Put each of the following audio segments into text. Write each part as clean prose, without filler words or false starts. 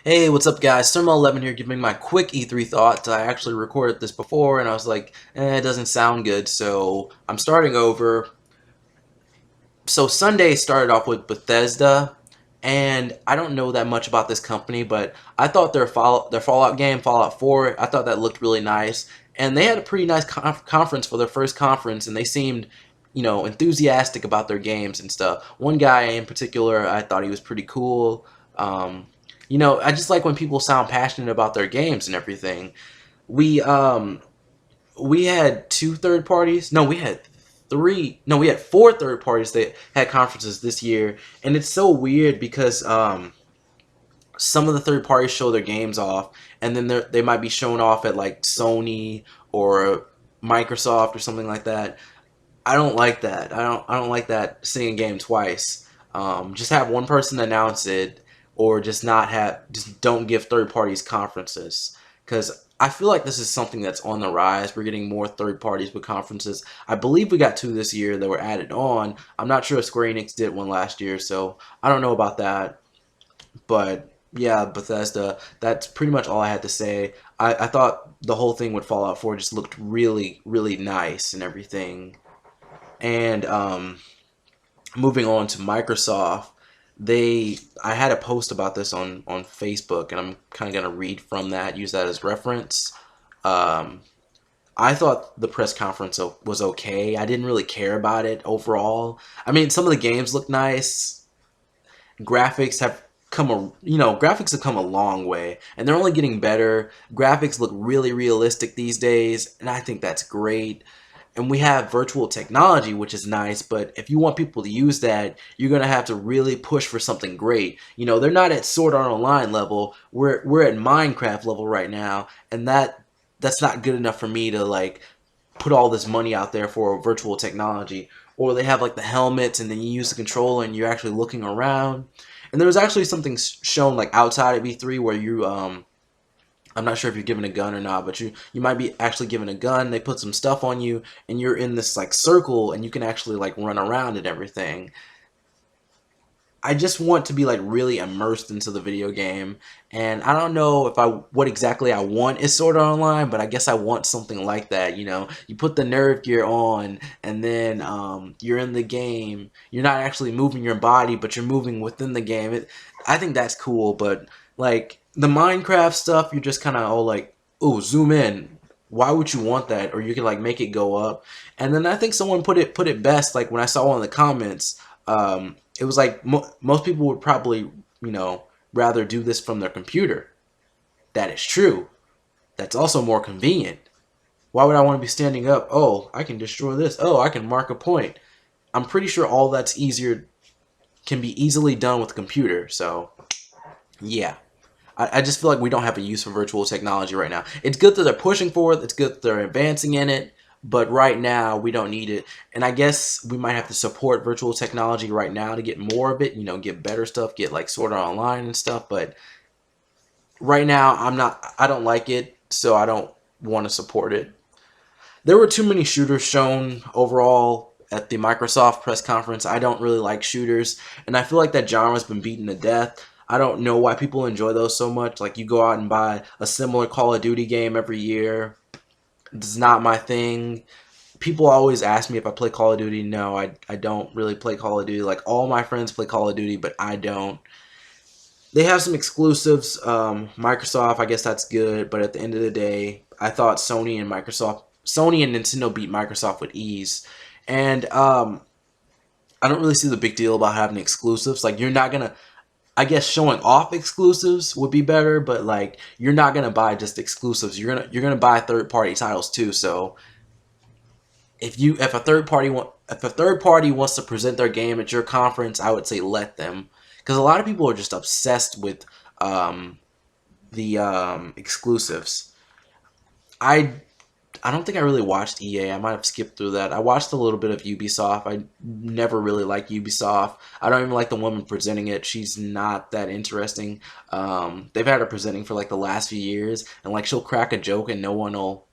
Hey, what's up, guys? Thermal11 here, giving my quick E3 thoughts. I actually recorded this before, and I was like, it doesn't sound good, so I'm starting over. So Sunday started off with Bethesda, and I don't know that much about this company, but I thought their Fallout game, Fallout 4, I thought that looked really nice, and they had a pretty nice conference for their first conference, and they seemed, enthusiastic about their games and stuff. One guy in particular, I thought he was pretty cool. Um, I just like when people sound passionate about their games and everything. We um, we had two third parties. No, we had three. No, we had four third parties that had conferences this year, and it's so weird because some of the third parties show their games off, and then they might be shown off at like Sony or Microsoft or something like that. I don't like that. I don't like that seeing a game twice. Just have one person announce it, or just don't give third parties conferences, because I feel like this is something that's on the rise. We're getting more third parties with conferences. I believe we got two this year that were added on. I'm not sure if Square Enix did one last year, so I don't know about that. But yeah, Bethesda. That's pretty much all I had to say. I thought the whole thing with Fallout 4 just looked really, really nice and everything. And moving on to Microsoft, I had a post about this on Facebook, and I'm kind of gonna read from that, use that as reference. Um, I thought the press conference was okay. I didn't really care about it overall. I mean, some of the games look nice. Graphics have come a long way, and they're only getting better. Graphics look really realistic these days, and I think that's great. And we have virtual technology, which is nice, but if you want people to use that, you're gonna have to really push for something great. They're not at Sword Art Online level. We're at Minecraft level right now, and that's not good enough for me to like put all this money out there for virtual technology. Or they have like the helmets, and then you use the controller and you're actually looking around. And there was actually something shown like outside of E3 where I'm not sure if you're given a gun or not, but you might be actually given a gun. They put some stuff on you, and you're in this like circle, and you can actually like run around and everything. I just want to be like really immersed into the video game, and I don't know if I what exactly I want is Sword Art Online, but I guess I want something like that. You put the nerve gear on, and then you're in the game. You're not actually moving your body, but you're moving within the game. I think that's cool, but like the Minecraft stuff, you're just kind of all like, "Oh, zoom in." Why would you want that? Or you could like make it go up, and then I think someone put it best. Like when I saw one of the comments. It was like most people would probably, rather do this from their computer. That is true. That's also more convenient. Why would I want to be standing up? Oh, I can destroy this. Oh, I can mark a point. I'm pretty sure all that's easier can be easily done with a computer. So, yeah. I just feel like we don't have a use for virtual technology right now. It's good that they're pushing for it. It's good that they're advancing in it. But right now, we don't need it. And I guess we might have to support virtual technology right now to get more of it, get better stuff, get like Sword Art Online and stuff. But right now, I don't like it, so I don't want to support it. There were too many shooters shown overall at the Microsoft press conference. I don't really like shooters, and I feel like that genre's been beaten to death. I don't know why people enjoy those so much. Like, you go out and buy a similar Call of Duty game every year. It's not my thing. People always ask me if I play Call of Duty. No, I don't really play Call of Duty. Like, all my friends play Call of Duty, but I don't. They have some exclusives. Microsoft, I guess that's good, but at the end of the day, I thought Sony and Nintendo beat Microsoft with ease. And I don't really see the big deal about having exclusives. Like, you're not gonna, I guess showing off exclusives would be better, but like you're not gonna buy just exclusives. You're gonna buy third party titles too. So if a third party wants to present their game at your conference, I would say let them, because a lot of people are just obsessed with um, the exclusives. I I don't think I really watched EA. I might have skipped through that. I watched a little bit of Ubisoft. I never really liked Ubisoft. I don't even like the woman presenting it. She's not that interesting. They've had her presenting for like the last few years, and like she'll crack a joke and no one will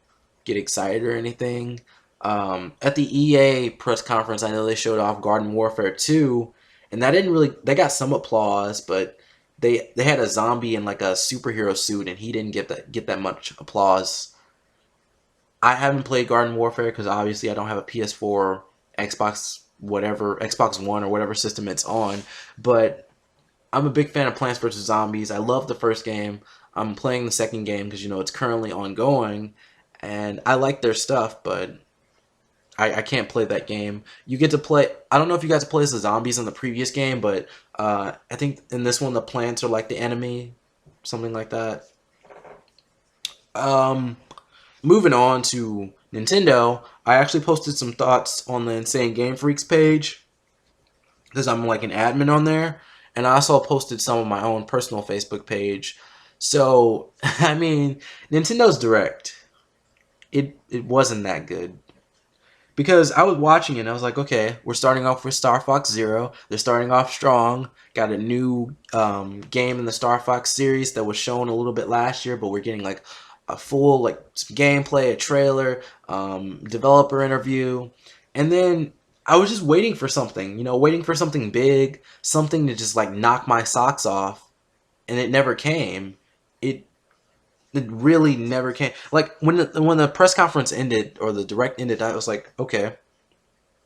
get excited or anything. At the EA press conference, I know they showed off Garden Warfare 2, and that got some applause, but They had a zombie in like a superhero suit, and he didn't get that much applause. I haven't played Garden Warfare because obviously I don't have a PS4, Xbox, whatever, Xbox One or whatever system it's on. But I'm a big fan of Plants vs Zombies. I love the first game. I'm playing the second game because it's currently ongoing, and I like their stuff, but I can't play that game. You get to play. I don't know if you guys play as the zombies in the previous game, but I think in this one the plants are like the enemy, something like that. Um, Moving on to Nintendo, I actually posted some thoughts on the Insane Game Freaks page because I'm like an admin on there, and I also posted some of my own personal Facebook page. So I mean, Nintendo's Direct, it wasn't that good. Because I was watching it and I was like, okay, we're starting off with Star Fox Zero. They're starting off strong. Got a new game in the Star Fox series that was shown a little bit last year, but we're getting like a full like some gameplay, a trailer, developer interview, and then I was just waiting for something, waiting for something big, something to just like knock my socks off, and it never came. It it really never came. Like when the press conference ended or the direct ended, I was like, okay,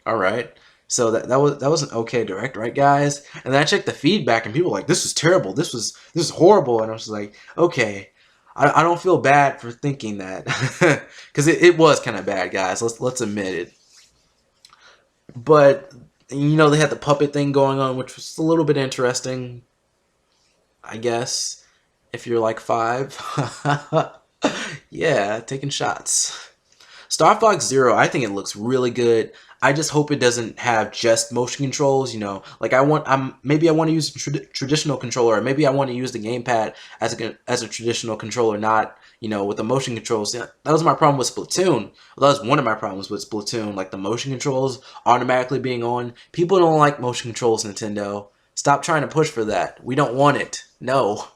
all right. So that was an okay direct, right, guys? And then I checked the feedback, and people were like, this was terrible. This is horrible. And I was like, okay, I don't feel bad for thinking that because it was kind of bad, guys. Let's admit it. But they had the puppet thing going on, which was a little bit interesting, I guess. If you're like 5, yeah, taking shots. Star Fox Zero, I think it looks really good. I just hope it doesn't have just motion controls. Like maybe I want to use a traditional controller, or maybe I want to use the gamepad as a traditional controller, not with the motion controls. Yeah, that was my problem with Splatoon. Well, that was one of my problems with Splatoon, like the motion controls automatically being on. People don't like motion controls, Nintendo. Stop trying to push for that. We don't want it. No.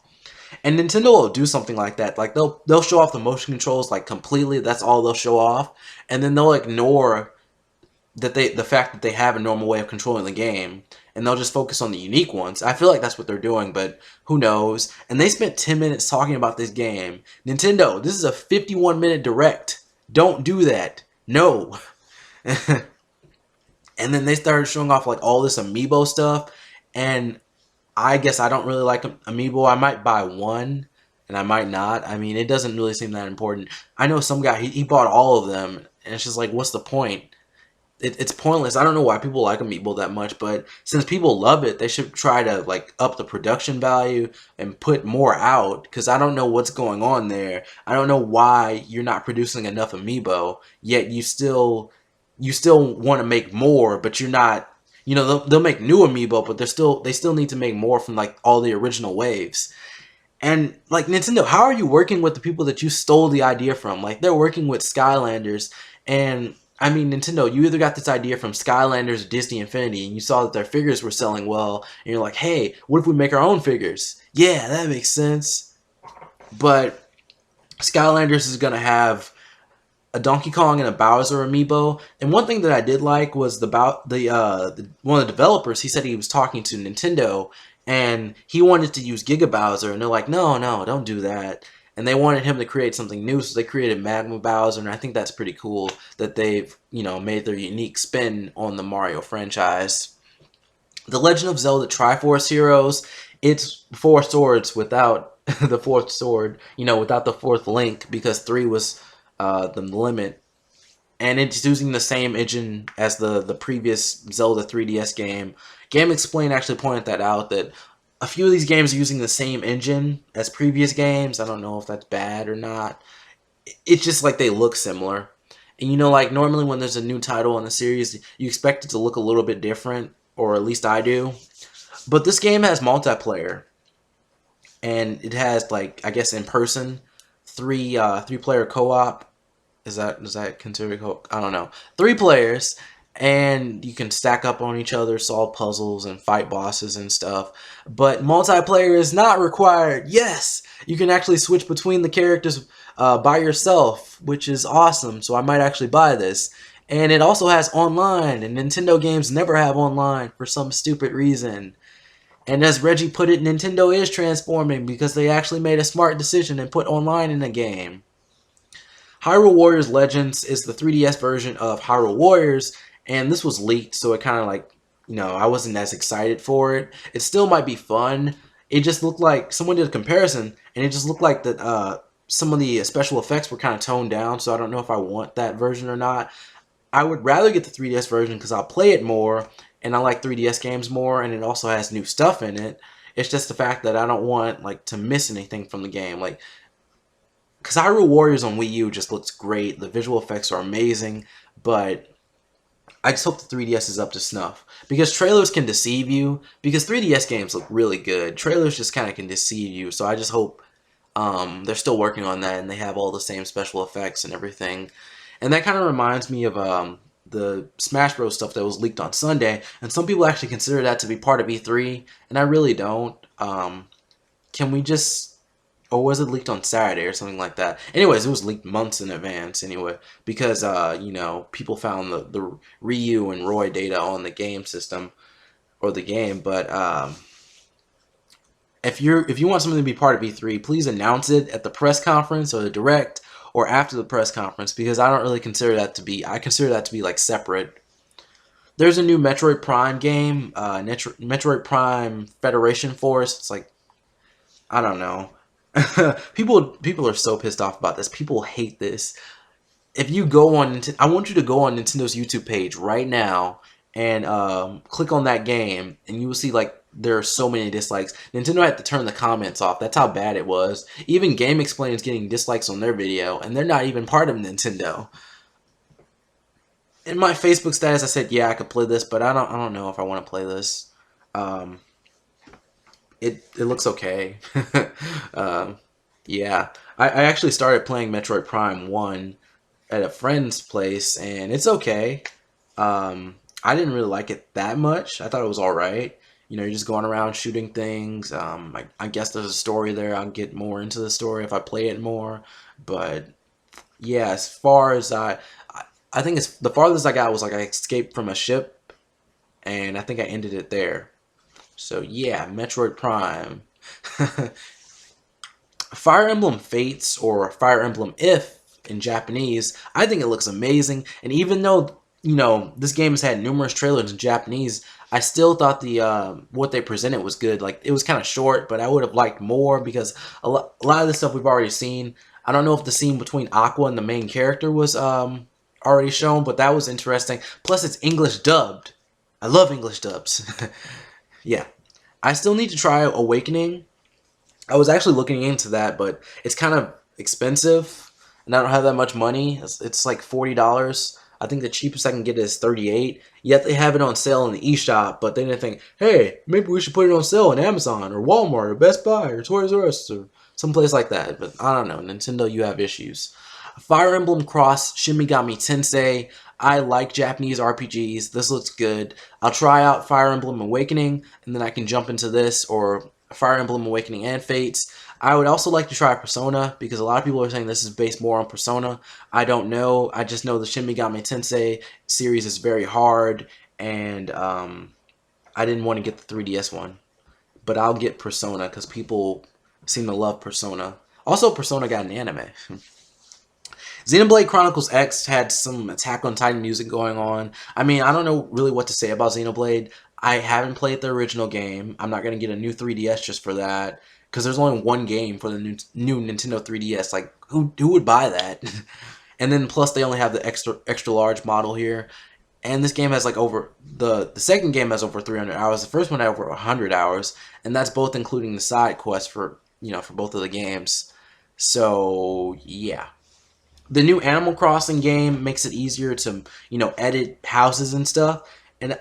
And Nintendo will do something like that. Like they'll show off the motion controls like completely. That's all they'll show off, and then they'll ignore the fact that they have a normal way of controlling the game, and they'll just focus on the unique ones. I feel like that's what they're doing, but who knows? And they spent 10 minutes talking about this game. Nintendo, this is a 51-minute direct. Don't do that. No. And then they started showing off like all this amiibo stuff, and I guess I don't really like amiibo. I might buy one, and I might not. I mean, it doesn't really seem that important. I know some guy, he bought all of them, and it's just like, what's the point? It's pointless. I don't know why people like amiibo that much, but since people love it, they should try to like up the production value and put more out, because I don't know what's going on there. I don't know why you're not producing enough amiibo, yet you still want to make more, but you're not. They'll make new amiibo, but they still need to make more from like all the original waves. And like Nintendo, how are you working with the people that you stole the idea from? Like they're working with Skylanders, and I mean Nintendo, you either got this idea from Skylanders or Disney Infinity, and you saw that their figures were selling well, and you're like, hey, what if we make our own figures? Yeah, that makes sense. But Skylanders is gonna have a Donkey Kong and a Bowser amiibo. And one thing that I did like was one of the developers. He said he was talking to Nintendo, and he wanted to use Giga Bowser, and they're like, no, no, don't do that. And they wanted him to create something new, so they created Magma Bowser, and I think that's pretty cool that they've made their unique spin on the Mario franchise. The Legend of Zelda Triforce Heroes, it's four swords without the fourth sword, without the fourth link, because 3 was the limit. And it's using the same engine as the previous Zelda 3DS game. Game Explain actually pointed that out, that a few of these games are using the same engine as previous games. I don't know if that's bad or not. It's just like they look similar. And like normally when there's a new title in a series, you expect it to look a little bit different, or at least I do. But this game has multiplayer, and it has like, I guess, in person, three-player co-op. Is that considered co-op? I don't know. 3 players, and you can stack up on each other, solve puzzles, and fight bosses and stuff. But multiplayer is not required. Yes, you can actually switch between the characters by yourself, which is awesome. So I might actually buy this. And it also has online, and Nintendo games never have online for some stupid reason. And as Reggie put it, Nintendo is transforming because they actually made a smart decision and put online in the game. Hyrule Warriors Legends is the 3DS version of Hyrule Warriors, and this was leaked, so it kind of like, I wasn't as excited for it. It still might be fun. It just looked like someone did a comparison, and it just looked like that some of the special effects were kind of toned down, so I don't know if I want that version or not. I would rather get the 3DS version because I'll play it more, and I like 3DS games more, and it also has new stuff in it. It's just the fact that I don't want like to miss anything from the game. Like, because Hyrule Warriors on Wii U just looks great. The visual effects are amazing, but I just hope the 3DS is up to snuff. Because trailers can deceive you, because 3DS games look really good. Trailers just kind of can deceive you, so I just hope they're still working on that and they have all the same special effects and everything. And that kind of reminds me of the Smash Bros. Stuff that was leaked on Sunday, and some people actually consider that to be part of E3, and I really don't. Can we just or was it leaked on Saturday or something like that? Anyways, it was leaked months in advance anyway, because people found the Ryu and Roy data on the game system or the game. But if you want something to be part of E3, please announce it at the press conference or the direct or after the press conference, because I don't really consider that to be. I consider that to be like separate. There's a new Metroid Prime game, Metroid Prime Federation Force. It's like, I don't know. People are so pissed off about this. People hate this. If you go on, I want you to go on Nintendo's YouTube page right now and click on that game, and you will see like there are so many dislikes. Nintendo had to turn the comments off. That's how bad it was. Even Game Explain is getting dislikes on their video, and they're not even part of Nintendo. In my Facebook status, I said, yeah, I could play this, but I don't know if I want to play this. Um, it looks okay. Yeah, I actually started playing Metroid Prime 1 at a friend's place, and it's okay. I didn't really like it that much. I thought it was alright. You're just going around shooting things. I guess there's a story there. I'll get more into the story if I play it more. But yeah, as far as I think it's the farthest I got was like I escaped from a ship, and I think I ended it there. So yeah, Metroid Prime. Fire Emblem Fates, or Fire Emblem If in Japanese, I think it looks amazing. And even though, this game has had numerous trailers in Japanese, I still thought the what they presented was good. Like, it was kind of short, but I would have liked more because a lot of the stuff we've already seen. I don't know if the scene between Aqua and the main character was already shown, but that was interesting. Plus, it's English dubbed. I love English dubs. Yeah. I still need to try Awakening. I was actually looking into that, but it's kind of expensive, and I don't have that much money. It's like $40. I think the cheapest I can get is $38. Yet they have it on sale in the eShop, but they didn't think, hey, maybe we should put it on sale on Amazon or Walmart or Best Buy or Toys R Us or someplace like that. But I don't know. Nintendo, you have issues. Fire Emblem Cross Shin Megami Tensei. I like Japanese RPGs. This looks good. I'll try out Fire Emblem Awakening, and then I can jump into this, or Fire Emblem Awakening and Fates. I would also like to try Persona, because a lot of people are saying this is based more on Persona. I don't know. I just know the Shin Megami Tensei series is very hard, and I didn't want to get the 3DS one. But I'll get Persona, because people seem to love Persona. Also, Persona got an anime. Xenoblade Chronicles X had some Attack on Titan music going on. I mean, I don't know really what to say about Xenoblade. I haven't played the original game. I'm not going to get a new 3DS just for that, because there's only one game for the new Nintendo 3DS. Like, who would buy that? And then plus they only have the extra large model here. And this game has like over the second game has over 300 hours. The first one had over 100 hours, and that's both including the side quests for for both of the games. So yeah. The new Animal Crossing game makes it easier to, edit houses and stuff. And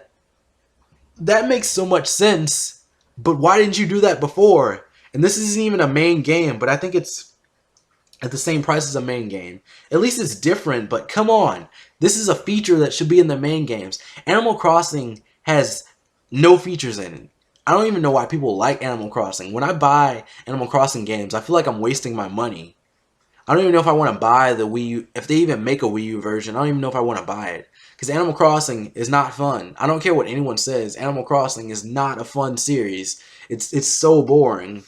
that makes so much sense. But why didn't you do that before? And this isn't even a main game, but I think it's at the same price as a main game. At least it's different, but come on. This is a feature that should be in the main games. Animal Crossing has no features in it. I don't even know why people like Animal Crossing. When I buy Animal Crossing games, I feel like I'm wasting my money. I don't even know if I want to buy the Wii U. If they even make a Wii U version, I don't even know if I want to buy it. Because Animal Crossing is not fun. I don't care what anyone says. Animal Crossing is not a fun series. It's so boring.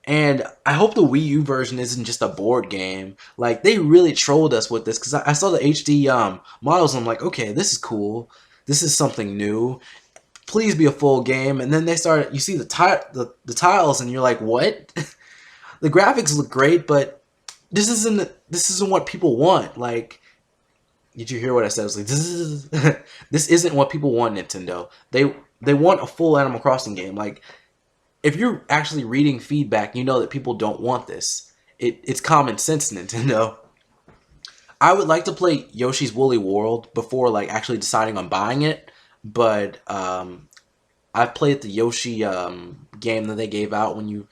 And I hope the Wii U version isn't just a board game. Like they really trolled us with this because I saw the HD models. And I'm like, okay, this is cool. This is something new. Please be a full game. And then they start. You see the tiles, and you're like, what? The graphics look great, but this isn't what people want. Like, did you hear what I said? I was like, this isn't what people want, Nintendo. They want a full Animal Crossing game. Like, if you're actually reading feedback, you know that people don't want this. It's common sense, Nintendo. I would like to play Yoshi's Woolly World before like actually deciding on buying it, but I've played the Yoshi game that they gave out when you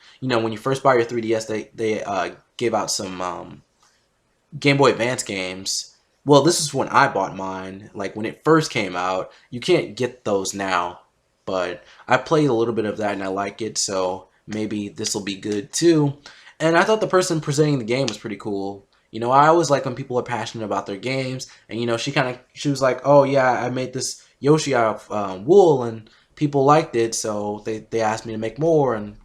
first buy your 3DS. They gave out some Game Boy Advance games. Well, this is when I bought mine. Like when it first came out, you can't get those now. But I played a little bit of that and I like it, so maybe this will be good too. And I thought the person presenting the game was pretty cool. I always like when people are passionate about their games, and she was like, "Oh yeah, I made this Yoshi out of wool, and people liked it, so they asked me to make more, and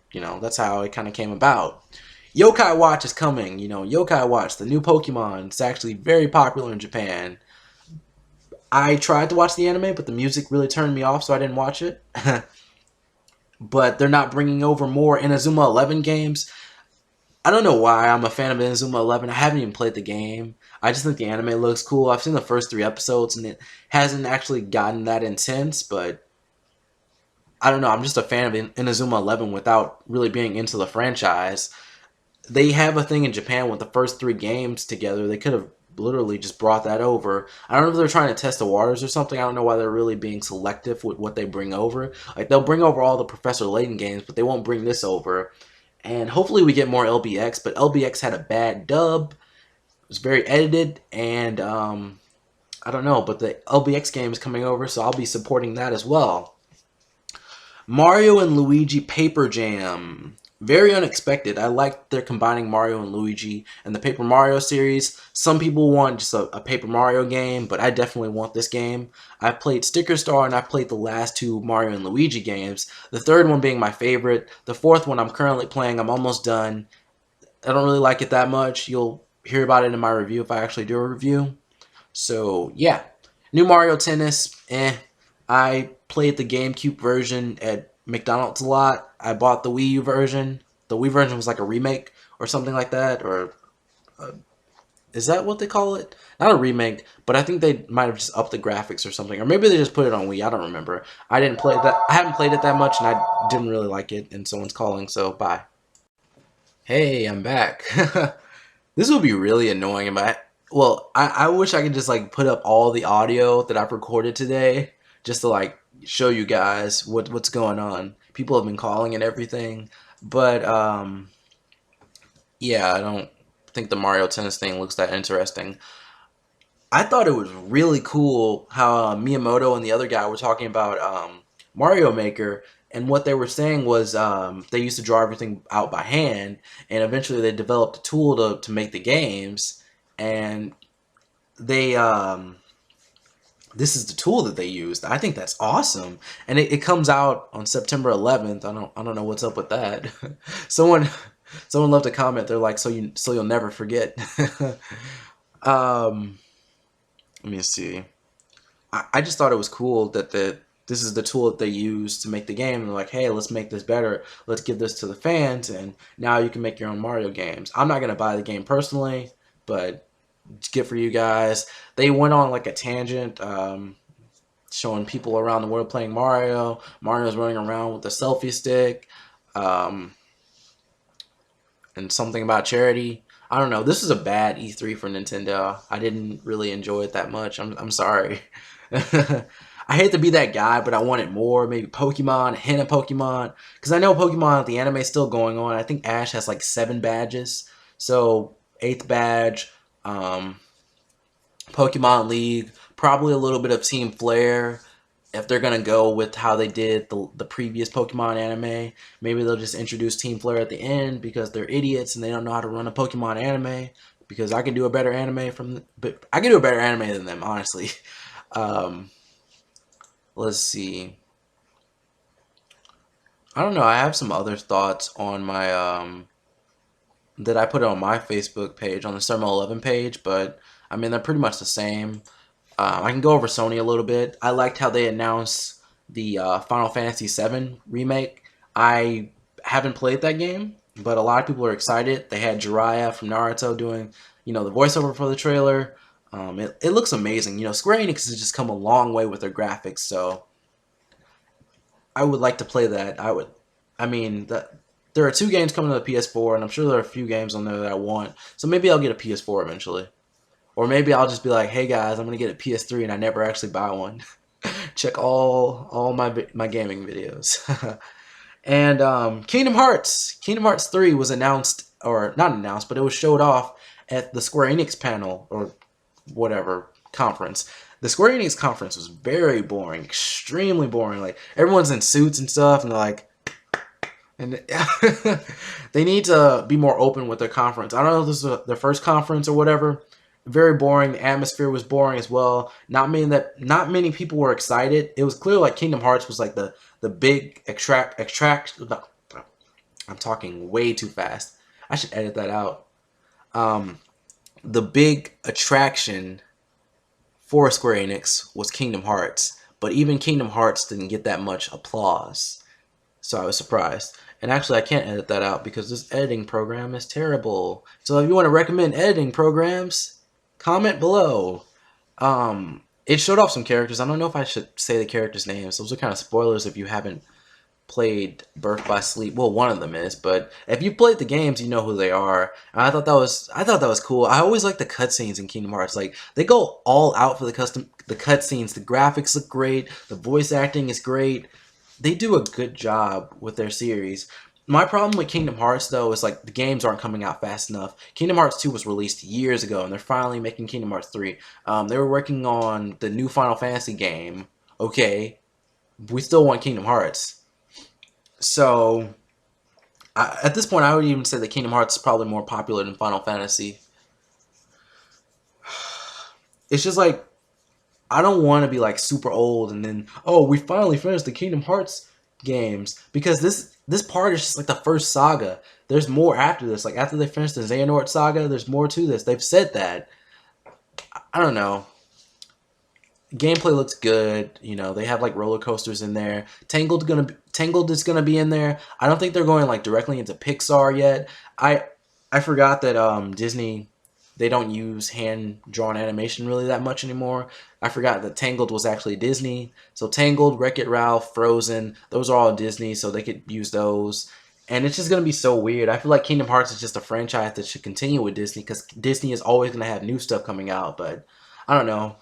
that's how it kind of came about." Yokai Watch is coming. Yokai Watch, the new Pokemon. It's actually very popular in Japan. I tried to watch the anime, but the music really turned me off, so I didn't watch it. But they're not bringing over more Inazuma 11 games. I don't know why I'm a fan of Inazuma 11. I haven't even played the game. I just think the anime looks cool. I've seen the first 3 episodes, and it hasn't actually gotten that intense, but I don't know. I'm just a fan of Inazuma 11 without really being into the franchise. They have a thing in Japan with the first 3 games together. They could have literally just brought that over. I don't know if they're trying to test the waters or something. I don't know why they're really being selective with what they bring over. Like they'll bring over all the Professor Layton games, but they won't bring this over. And hopefully we get more LBX, but LBX had a bad dub. It was very edited, and I don't know, but the LBX game is coming over, so I'll be supporting that as well. Mario and Luigi Paper Jam. Very unexpected. I like they're combining Mario and Luigi and the Paper Mario series. Some people want just a Paper Mario game, but I definitely want this game. I played Sticker Star and I played the last 2 Mario and Luigi games. The third one being my favorite. The fourth one I'm currently playing. I'm almost done. I don't really like it that much. You'll hear about it in my review if I actually do a review. So yeah, new Mario Tennis. I played the GameCube version at McDonald's a lot. I bought the Wii U version. The Wii version was like a remake or something like that, or is that what they call it? Not a remake, but I think they might have just upped the graphics or something, or maybe they just put it on Wii. I don't remember. I didn't play that. I haven't played it that much, and I didn't really like it. And someone's calling, so bye. Hey, I'm back. This would be really annoying if I wish I could just like put up all the audio that I've recorded today just to like show you guys what's going on. People have been calling and everything, but yeah, I don't think the Mario Tennis thing looks that interesting. I thought it was really cool how Miyamoto and the other guy were talking about Mario Maker, and what they were saying was they used to draw everything out by hand, and eventually they developed a tool to make the games, and they this is the tool that they used. I think that's awesome, and it comes out on September 11th. I don't know what's up with that. someone someone left a comment. They're like, so you'll never forget. um, Let me see. I just thought it was cool that this is the tool that they use to make the game. And they're like, hey, let's make this better. Let's give this to the fans, and now you can make your own Mario games. I'm not gonna buy the game personally, but it's good for you guys. They went on like a tangent, showing people around the world playing Mario. Mario's running around with a selfie stick, um, and something about charity. I don't know. This is a bad E3 for Nintendo. I didn't really enjoy it that much. I'm sorry. I hate to be that guy, but I wanted more. Maybe Pokemon, a hint of Pokemon. Because I know Pokemon, the anime is still going on. I think Ash has like 7 badges. So, 8th badge, Pokemon League, probably a little bit of Team Flare. If they're going to go with how they did the previous Pokemon anime, maybe they'll just introduce Team Flare at the end because they're idiots and they don't know how to run a Pokemon anime. Because I can do a better anime but I can do a better anime than them, honestly. Um, let's see. I don't know. I have some other thoughts on my that I put on my Facebook page on the Summer 11 page, but I mean they're pretty much the same. I can go over Sony a little bit. I liked how they announced the Final Fantasy VII remake. I haven't played that game, but a lot of people are excited. They had Jiraiya from Naruto doing, the voiceover for the trailer. It looks amazing. Square Enix has just come a long way with their graphics, so I would like to play that. I mean, there are two games coming to the PS4, and I'm sure there are a few games on there that I want. So maybe I'll get a PS4 eventually. Or maybe I'll just be like, hey guys, I'm gonna get a PS3 and I never actually buy one. Check all my gaming videos. And Kingdom Hearts 3 was announced, or not announced, but it was showed off at the Square Enix panel or whatever conference. The Square Enix conference was very boring, extremely boring. Like everyone's in suits and stuff, and they're like, and they need to be more open with their conference. I don't know if this is their first conference or whatever. Very boring. The atmosphere was boring as well. Not many people were excited. It was clear like Kingdom Hearts was like the big attract. No, I'm talking way too fast. I should edit that out. The big attraction for Square Enix was Kingdom Hearts, but even Kingdom Hearts didn't get that much applause. So I was surprised. And actually, I can't edit that out because this editing program is terrible. So if you want to recommend editing programs, comment below. It showed off some characters. I don't know if I should say the characters' names. Those are kind of spoilers if you haven't played Birth by Sleep. Well, one of them is, but if you played the games, you know who they are. And I thought that was cool. I always like the cutscenes in Kingdom Hearts. Like they go all out for the cutscenes. The graphics look great. The voice acting is great. They do a good job with their series. My problem with Kingdom Hearts, though, is like the games aren't coming out fast enough. Kingdom Hearts 2 was released years ago, and they're finally making Kingdom Hearts 3. They were working on the new Final Fantasy game. Okay, we still want Kingdom Hearts. So, at this point, I would even say that Kingdom Hearts is probably more popular than Final Fantasy. It's just like, I don't want to be like super old and then, oh, we finally finished the Kingdom Hearts games, because this part is just like the first saga. There's more after this. Like after they finish the Xehanort saga, there's more to this. They've said that. I don't know. Gameplay looks good. They have like roller coasters in there. Tangled is gonna be in there. I don't think they're going like directly into Pixar yet. I forgot that Disney, they don't use hand drawn animation really that much anymore. I forgot that Tangled was actually Disney. So Tangled, Wreck-It Ralph, Frozen, those are all Disney, so they could use those. And it's just gonna be so weird. I feel like Kingdom Hearts is just a franchise that should continue with Disney because Disney is always gonna have new stuff coming out. But I don't know.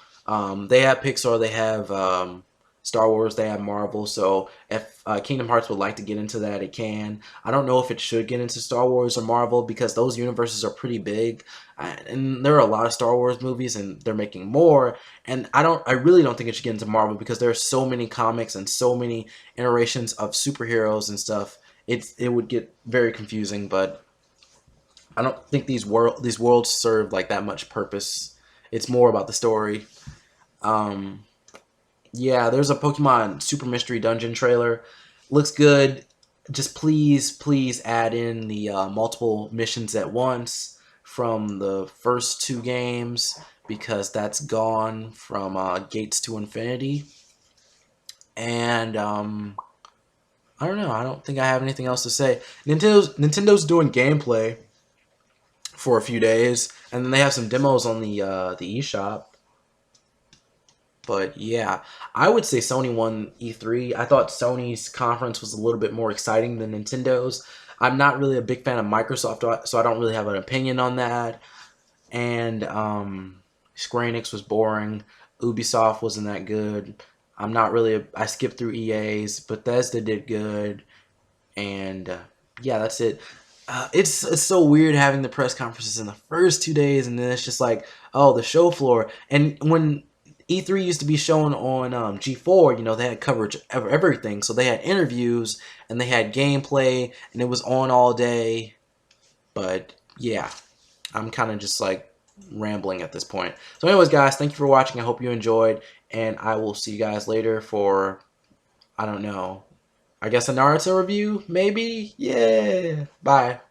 They have Pixar, they have Star Wars, they have Marvel. So if Kingdom Hearts would like to get into that, it can. I don't know if it should get into Star Wars or Marvel because those universes are pretty big, and there are a lot of Star Wars movies, and they're making more. And I really don't think it should get into Marvel because there are so many comics and so many iterations of superheroes and stuff. It would get very confusing, but I don't think these worlds serve like that much purpose. It's more about the story. Um, yeah, there's a Pokemon Super Mystery Dungeon trailer. Looks good. Just please add in the multiple missions at once from the first two games because that's gone from Gates to Infinity. And I don't know. I don't think I have anything else to say. Nintendo's doing gameplay for a few days, and then they have some demos on the eShop. But yeah, I would say Sony won E3. I thought Sony's conference was a little bit more exciting than Nintendo's. I'm not really a big fan of Microsoft, so I don't really have an opinion on that. And Square Enix was boring. Ubisoft wasn't that good. I'm not really. I skipped through EA's. Bethesda did good, and yeah, that's it. It's so weird having the press conferences in the first 2 days, and then it's just like, oh, the show floor. And when E3 used to be shown on G4, they had coverage of everything. So they had interviews and they had gameplay, and it was on all day. But yeah, I'm kind of just like rambling at this point. So anyways, guys, thank you for watching. I hope you enjoyed, and I will see you guys later for, I don't know, I guess a Naruto review, maybe? Yeah. Bye.